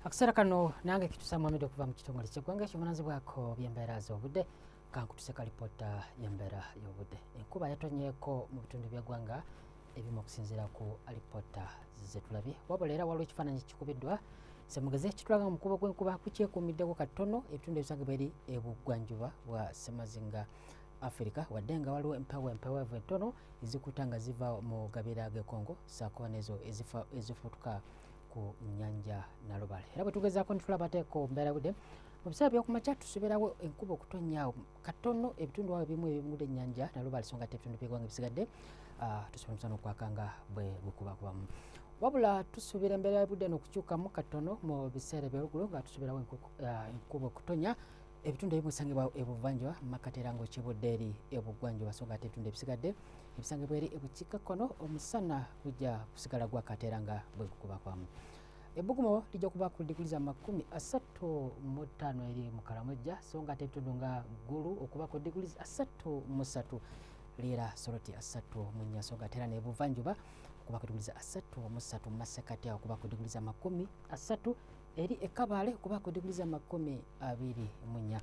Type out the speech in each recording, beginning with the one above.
Akisera kano nange kitusamwamidde okuva mu kitongole ky'eggwanga eky'obuvunaanyizibwako by'embeera z'obudde kankutuseka alipoota y'embeera y'obudde. Enkuba yatonyeeko mu bitundu by'eggwanga ebimu okusinziira ku alipoota ze tulabye, wabula era waliwo ekifaananyi kikubiddwa ssemugeze kitulaga omukubo gw'enkuba gukyekuumiddeko katono ebitundu ebisangibwa eri ebugwanjuba bwa Ssemazinga Africa, wadde nga waliwo empeweevu entono ezikuta nga ziva mu gabira g'e Congo ssaako n'ezo ezifuutuka ku nnyanja Nalubale. Era bwe tugezaako ne tulaba ate ku mbeera y'obudde mu biseera by'okumakya tusuubirawo enkuba okutonnya katono ebitundu awo ebimu ebimugudde ennyanja Nalubale, so nga ate ebitundu by'eggwanga ebisigadde tusuubira omusana okwaka nga bwe gukubakubamu. Wabula tusuubira embeera y'obudde n'okukyukamu katono mu biseera eby'olugulu nga tusuubirawo enkuba okutonya ebitundu ebimu bisangibwa ebuvanjuba Makati era ng'okibudde eri ebugwanjuba, so nga ate ebitundu ebisigadde ebisangibwa eri ebukiikakkono omusana gujja kusigala gwaka ate era nga bwe gukubakwamu. Ebbugumo lijja kuba ku diguli za 35 eri mu Karamoja, so nga ate ebitundu nga Gulu okuba ku diguli 33, Lira Soroti 34, so nga ate era n'ebuvanjuba okuba ku diguli za 33, Masekati okuba ku diguli za 30 eri e Kabale okuba ku diguli za 24.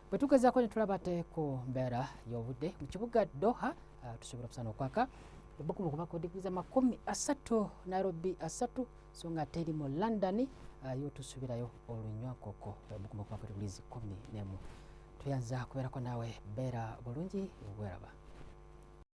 Bwe tugezaako ne tulaba ate ku mbeera y'obudde mu kibuga Doha tusobola okusana okwaka ebbugumu okuba ku diguli za 30, Nairobi 3, so nga ate eri mu London yo tusuubirayo olunywankoko ebbugumu okuba ku diguli 11. Tuyanza kubeerako naawe beera bulungi, weeraba.